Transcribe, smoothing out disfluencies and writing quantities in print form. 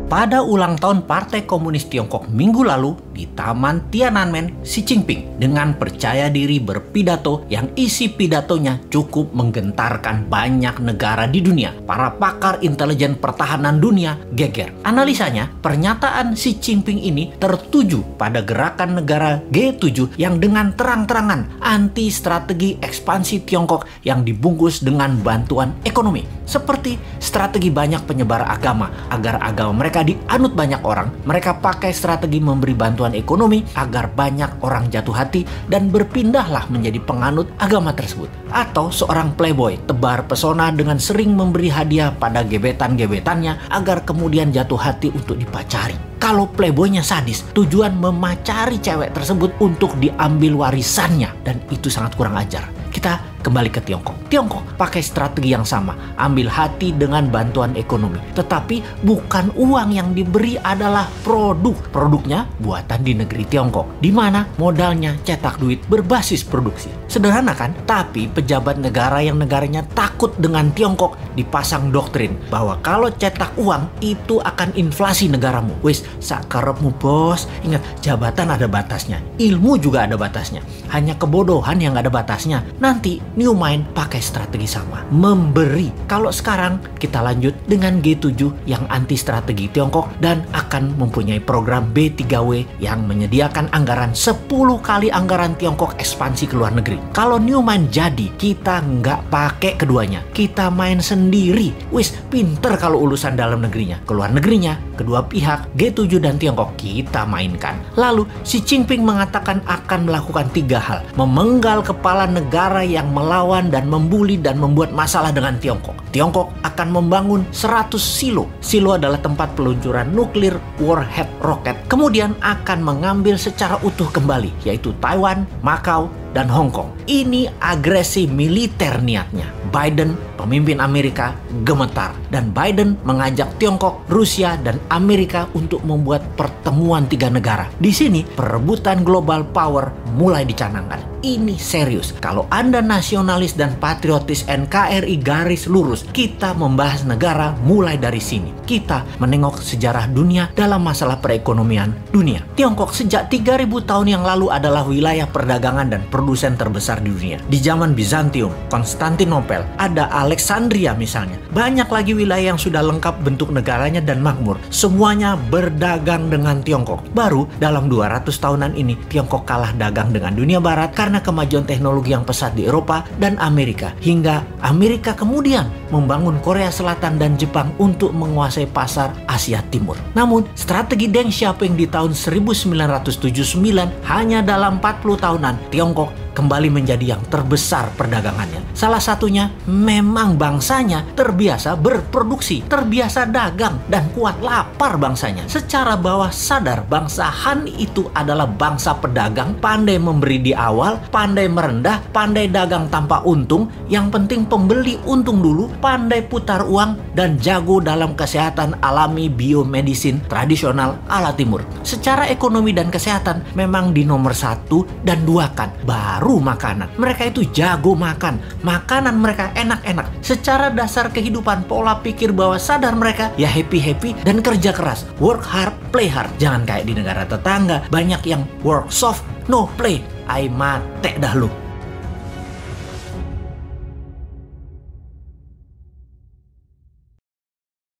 Pada ulang tahun Partai Komunis Tiongkok minggu lalu di Taman Tiananmen, Xi Jinping dengan percaya diri berpidato yang isi pidatonya cukup menggentarkan banyak negara di dunia. Para pakar intelijen pertahanan dunia geger. Analisanya, pernyataan Xi Jinping ini tertuju pada gerakan negara G7 yang dengan terang-terangan anti strategi ekspansi Tiongkok yang dibungkus dengan bantuan ekonomi. Seperti strategi banyak penyebar agama agar agama mereka dianut banyak orang, mereka pakai strategi memberi bantuan ekonomi agar banyak orang jatuh hati dan berpindahlah menjadi penganut agama tersebut. Atau seorang playboy tebar pesona dengan sering memberi hadiah pada gebetan-gebetannya agar kemudian jatuh hati untuk dipacari. Kalau playboynya sadis, tujuan memacari cewek tersebut untuk diambil warisannya, dan itu sangat kurang ajar. Kita kembali ke Tiongkok. Tiongkok pakai strategi yang sama, ambil hati dengan bantuan ekonomi. Tetapi bukan uang yang diberi adalah produk. Produknya buatan di negeri Tiongkok, di mana modalnya cetak duit berbasis produksi. Sederhana kan? Tapi pejabat negara yang negaranya takut dengan Tiongkok dipasang doktrin bahwa kalau cetak uang itu akan inflasi negaramu. Wis, sakarepmu bos. Ingat, jabatan ada batasnya, ilmu juga ada batasnya. Hanya kebodohan yang gak ada batasnya. Nanti New Mind pakai strategi sama, memberi. Kalau sekarang kita lanjut dengan G7 yang anti strategi Tiongkok dan akan mempunyai program B3W yang menyediakan anggaran 10 kali anggaran Tiongkok ekspansi ke luar negeri. Kalau New Mind jadi, kita nggak pakai keduanya, kita main sendiri. Wis, pinter kalau urusan dalam negerinya. Ke luar negerinya, kedua pihak G7 dan Tiongkok kita mainkan. Lalu Xi Jinping mengatakan akan melakukan 3 hal. Memenggal kepala negara yang melawan dan membuli dan membuat masalah dengan Tiongkok. Tiongkok akan membangun 100 silo. Silo adalah tempat peluncuran nuklir warhead roket. Kemudian akan mengambil secara utuh kembali, yaitu Taiwan, Macau, dan Hong Kong. Ini agresi militer niatnya. Biden, pemimpin Amerika, gemetar. Dan Biden mengajak Tiongkok, Rusia, dan Amerika untuk membuat pertemuan 3 negara. Di sini, perebutan global power mulai dicanangkan. Ini serius. Kalau Anda nasionalis dan patriotis NKRI garis lurus, kita membahas negara mulai dari sini. Kita menengok sejarah dunia dalam masalah perekonomian dunia. Tiongkok sejak 3000 tahun yang lalu adalah wilayah perdagangan dan produsen terbesar di dunia. Di zaman Bizantium, Konstantinopel, ada Alexandria misalnya. Banyak lagi wilayah yang sudah lengkap bentuk negaranya dan makmur. Semuanya berdagang dengan Tiongkok. Baru dalam 200 tahunan ini, Tiongkok kalah dagang dengan dunia barat karena kemajuan teknologi yang pesat di Eropa dan Amerika. Hingga Amerika kemudian membangun Korea Selatan dan Jepang untuk menguasai pasar Asia Timur. Namun, strategi Deng Xiaoping di tahun 1979 hanya dalam 40 tahunan, Tiongkok kembali menjadi yang terbesar perdagangannya. Salah satunya memang bangsanya terbiasa berproduksi, terbiasa dagang, dan kuat lapar bangsanya. Secara bawah sadar, bangsa Han itu adalah bangsa pedagang, pandai memberi di awal, pandai merendah, pandai dagang tanpa untung, yang penting pembeli untung dulu, pandai putar uang, dan jago dalam kesehatan alami biomedisin tradisional ala timur. Secara ekonomi dan kesehatan memang di nomor 1 dan 2 kan, baru makanan. Mereka itu jago makan. Makanan mereka enak-enak. Secara dasar kehidupan, pola pikir bawah sadar mereka ya happy-happy dan kerja keras. Work hard, play hard. Jangan kayak di negara tetangga. Banyak yang work soft, no play. Ai mate dah lu.